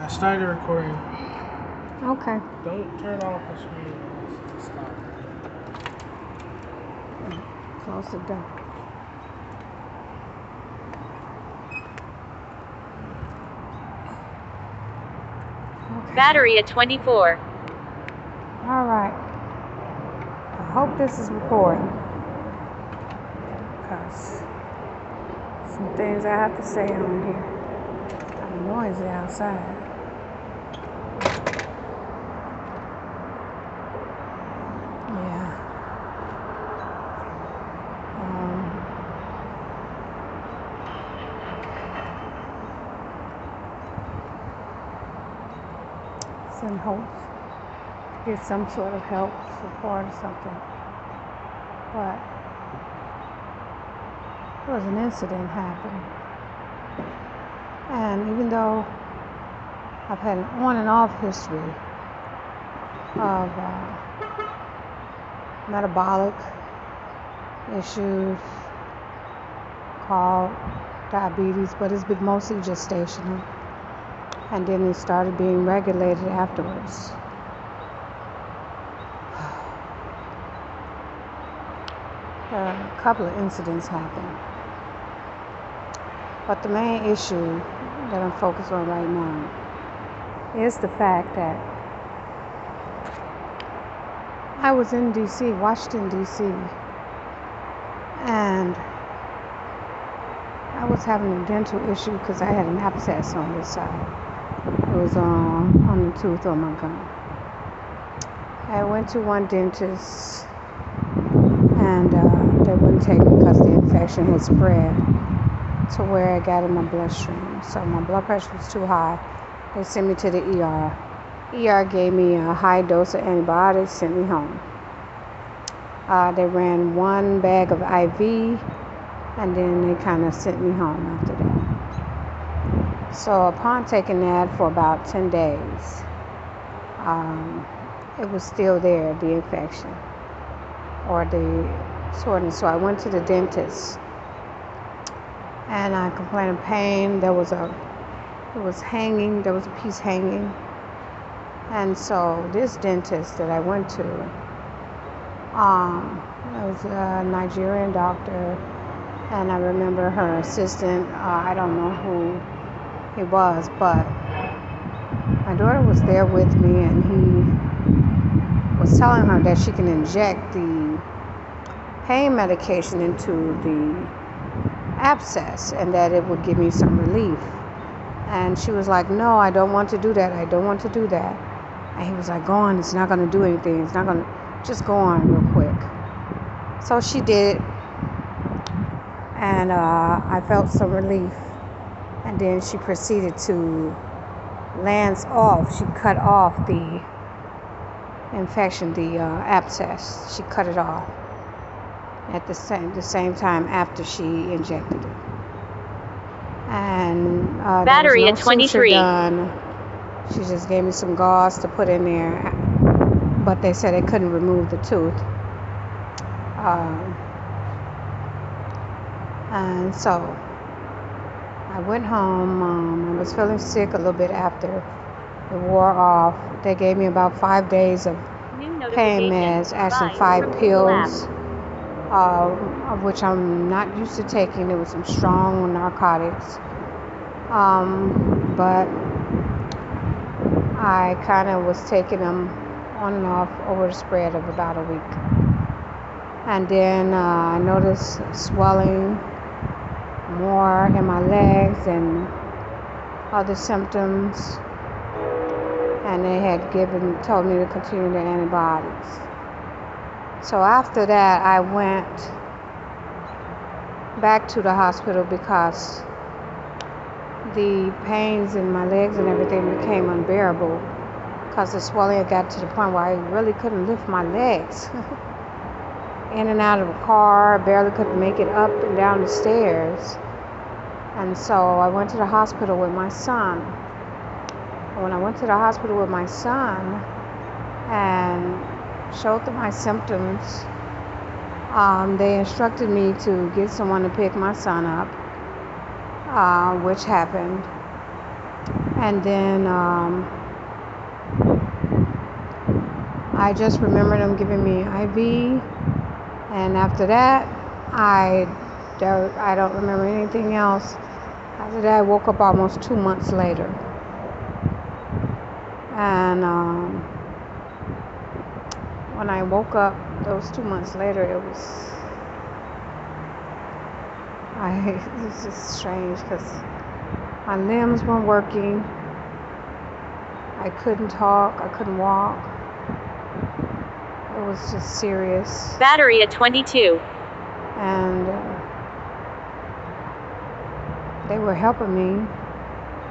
Start the recording. Okay. Don't turn off the screen. Stop. Close the door. Okay. Battery at 24. All right. I hope this is recording, because some things I have to say on here. I'm noisy outside. Yeah. Send hope. Get some sort of help, support, or something. But there was an incident happened. And even though I've had an on and off history of metabolic issues called diabetes, but it's been mostly gestational. And then it started being regulated afterwards. A couple of incidents happened. But the main issue that I'm focused on right now is the fact that I was in D.C., Washington, D.C., and I was having a dental issue because I had an abscess on this side. It was on the tooth on my gum. I went to one dentist, and they wouldn't take me because the infection had spread to where it got in my bloodstream. So my blood pressure was too high. They sent me to the ER. ER gave me a high dose of antibiotics, sent me home. They ran one bag of IV, and then they kind of sent me home after that. So upon taking that for about 10 days, it was still there, the infection or the soreness. So I went to the dentist, and I complained of pain. There was a piece hanging. And so this dentist that I went to, it was a Nigerian doctor, and I remember her assistant, I don't know who he was, but my daughter was there with me, and he was telling her that she can inject the pain medication into the abscess and that it would give me some relief. And she was like, no, I don't want to do that. I don't want to do that. And he was like, go on, it's not going to do anything. It's not going to, just go on real quick. So she did, and I felt some relief. And then she proceeded to lance off. She cut off the infection, the abscess. She cut it off at the same time after she injected it. And Battery there at was no 23. suture done. She just gave me some gauze to put in there, but they said they couldn't remove the tooth. And so I went home. I was feeling sick a little bit after it wore off. They gave me about 5 days of pain meds, actually 5 pills, of which I'm not used to taking. There was some strong narcotics. But I kind of was taking them on and off over the spread of about a week. And then I noticed swelling more in my legs and other symptoms. And they had told me to continue the antibiotics. So after that, I went back to the hospital because the pains in my legs and everything became unbearable, because the swelling had got to the point where I really couldn't lift my legs. In and out of the car, barely could make it up and down the stairs. And so I went to the hospital with my son. When I went to the hospital with my son and showed them my symptoms, they instructed me to get someone to pick my son up, which happened. And then I just remember them giving me IV, and after that, I don't remember anything else. After that, I woke up almost 2 months later, and when I woke up those 2 months later, it was just strange because my limbs weren't working. I couldn't talk. I couldn't walk. It was just serious. Battery at 22. And they were helping me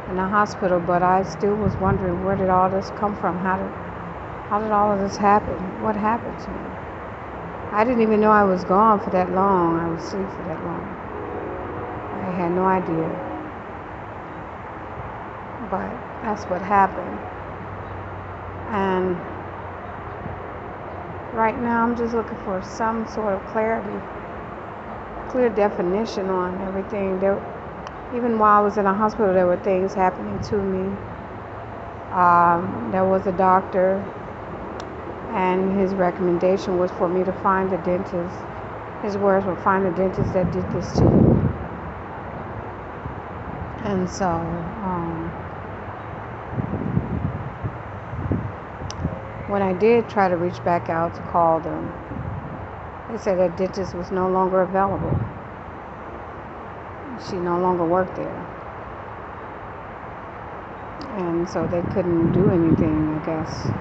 in the hospital, but I still was wondering, where did all this come from? How did all of this happen? What happened to me? I didn't even know I was gone for that long. I was asleep for that long. I had no idea. But that's what happened. And right now I'm just looking for some sort of clarity, clear definition on everything. Even while I was in the hospital, there were things happening to me. There was a doctor, and his recommendation was for me to find the dentist. His words were, find the dentist that did this to you. And so when I did try to reach back out to call them, they said that dentist was no longer available. She no longer worked there. And so they couldn't do anything, I guess.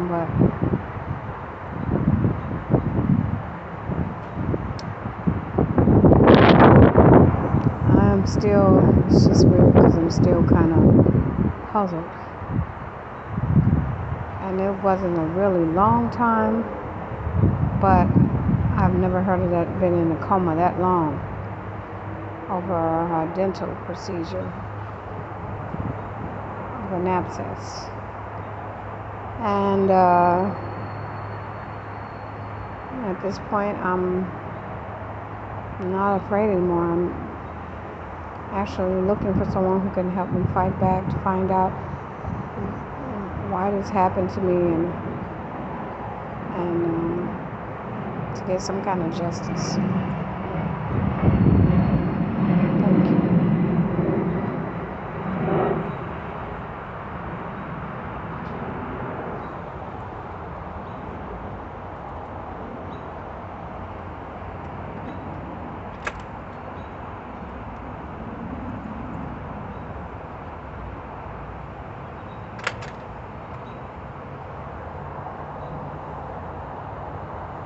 But it's just weird because I'm still kind of puzzled. And it wasn't a really long time, but I've never heard of that, been in a coma that long over a dental procedure of an abscess. And at this point, I'm not afraid anymore. I'm actually looking for someone who can help me fight back to find out why this happened to me, and to get some kind of justice.